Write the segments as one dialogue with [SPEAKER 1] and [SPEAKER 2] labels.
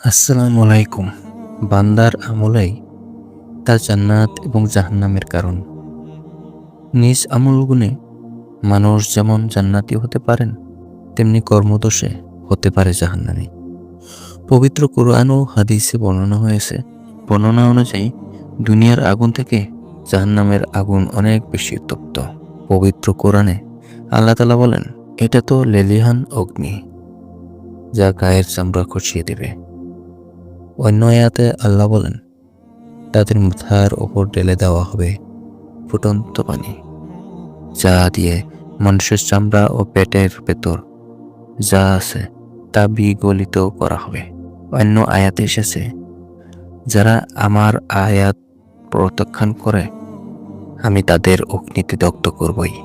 [SPEAKER 1] আসসালামু আলাইকুম। বান্দার আমলেই তার জান্নাত এবং জাহান্নামের কারণ। নিজ আমল গুণে মানুষ যেমন জান্নাতি হতে পারেন, তেমনি কর্মদোষে হতে পারে জাহান্নামী। পবিত্র কুরআন ও হাদিসে বর্ণনা হয়েছে, বর্ণনা অনুযায়ী দুনিয়ার আগুন থেকে জাহান্নামের আগুন অনেক বেশি উত্তপ্ত। পবিত্র কোরআনে আল্লাহ তাআলা বলেন, এটা তো লেলিহান অগ্নি, যা গায়ের চামড়া খসিয়ে দেবে। অন্য আয়াতে আল্লাহ বলেন, তাদের মাথার ওপর ঢেলে দেওয়া হবে ফুটন্ত পানি, যা দিয়ে মানুষের চামড়া ও পেটের ভেতর যা আছে তা বিগলিত করা হবে। অন্য আয়াতে এসেছে, যারা আমার আয়াত প্রত্যাখ্যান করে আমি তাদের অগ্নিতে দগ্ধ করবই।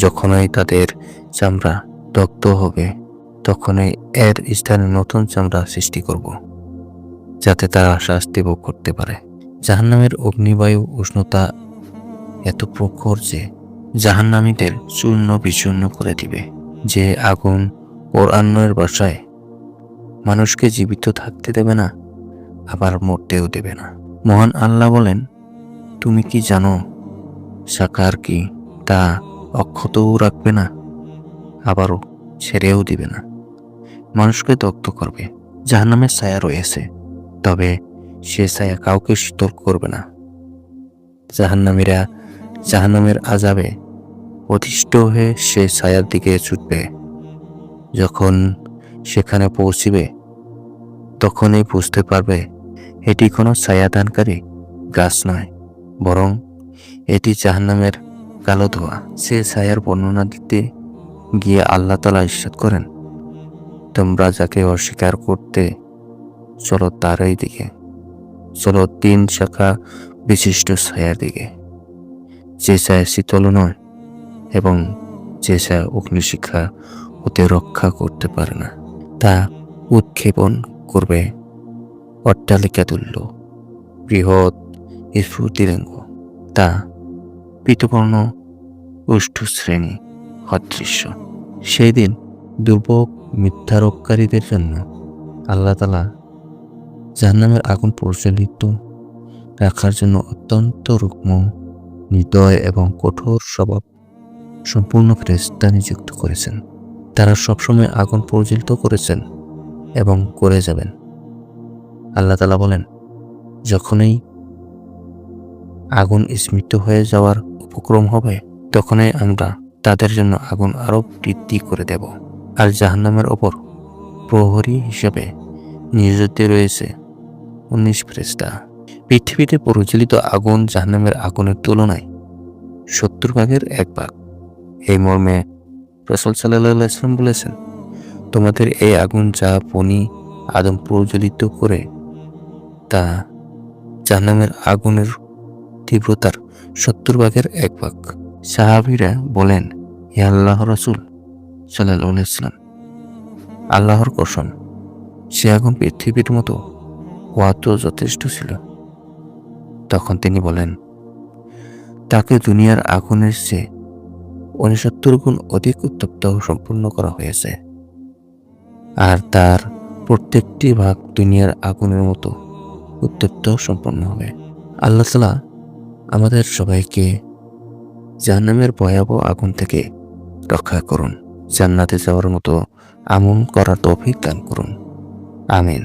[SPEAKER 1] যখনই তাদের চামড়া দগ্ধ হবে, তখনই এর স্থানে নতুন চামড়া সৃষ্টি করব, যাতে তারা শাস্তি ভোগ করতে পারে। জাহান্নামের অগ্নিবায়ু উষ্ণতা এত প্রখর যে জাহান্নামীদের চূর্ণ বিচূর্ণ করে দিবে। যে আগুন কোরআনের ভাষায় মানুষকে জীবিত থাকতে দেবে না, আবার মরতেও দেবে না। মহান আল্লাহ বলেন, তুমি কি জানো সাকার কি? তা অক্ষতও রাখবে না, আবারও ছেড়েও দিবে না, মানুষকে দগ্ধ করবে। জাহান্নামের ছায়া রয়েছে, তবে সে ছায়া কাউকে শীতল করবে না। জাহান্নামীরা জাহান্নামের আযাবে অতিষ্ঠ হয়ে সে ছায়ার দিকে ছুটবে। যখন সেখানে পৌঁছিবে, তখনই বুঝতে পারবে এটি কোনো ছায়াদানকারী গাছ নয়, বরং এটি জাহান্নামের কালো ধোঁয়া। সে ছায়ার বর্ণনা দিতে গিয়ে আল্লাহ তাআলা ইরশাদ করেন, তোমরা যাকে অস্বীকার করতে চলো তারই দিকে, চলো 3 শাখা বিশিষ্ট ছায়ার দিকে, যে ছায়া শীতল নয় এবং যে ছায়া অগ্নিশিখা হতে রক্ষা করতে পারে না। তা উৎক্ষেপণ করবে অট্টালিকা তুল্য বৃহৎ স্ফুর্তিরেঙ্গ, তা পীতবর্ণ উষ্ঠ শ্রেণী অদৃশ্য। সেই দিন দুর্ভোগ মিথ্যারোপকারীদের জন্য আল্লাহ তাআলা জাহান্নামের আগুন প্রজ্বলিত রাখার জন্য অত্যন্ত রুগ্ন, নির্দয় এবং কঠোর স্বভাব সম্পূর্ণ ফেরেশতা নিযুক্ত করেছেন। তারা সবসময় আগুন প্রজ্বলিত করেছেন এবং করে যাবেন। আল্লাহ তাআলা বলেন, যখনই আগুন স্মৃত হয়ে যাওয়ার উপক্রম হবে, তখনই আমরা তাদের জন্য আগুন আরো বৃদ্ধি করে দেব। আর জাহান্নামের ওপর প্রহরী হিসেবে নিয়োজিত রয়েছে 19 ফেরেশতা। পৃথিবীতে প্রজ্বলিত আগুন জাহান্নামের আগুনের তুলনায় 70 ভাগের 1 ভাগ। এই মর্মে রাসূল সাল্লাল্লাহু আলাইহি ওয়াসাল্লাম বলেছেন, তোমাদের এই আগুন যা বনী আদম প্রজ্বলিত করে, তা জাহান্নামের আগুনের তীব্রতার 70 ভাগের 1 ভাগ। সাহাবীরা বলেন, হে আল্লাহর রাসূল সাল্লাল্লাহু আলাইহি ওয়াসাল্লাম, আল্লাহর কসম, সে আগুন পৃথিবীর মতো হওয়াতো যথেষ্ট ছিল। তখন তিনি বলেন, তাকে দুনিয়ার আগুনের চেয়ে 69 গুণ অধিক উত্তপ্ত সম্পূর্ণ করা হয়েছে, আর তার প্রত্যেকটি ভাগ দুনিয়ার আগুনের মতো উত্তপ্ত সম্পন্ন হবে। আল্লাহ তাআলা আমাদের সবাইকে জাহান্নামের ভয়াবহ আগুন থেকে রক্ষা করুন, জান্নাতে যাওয়ার মতো আমল করার তৌফিক দান করুন। আমিন।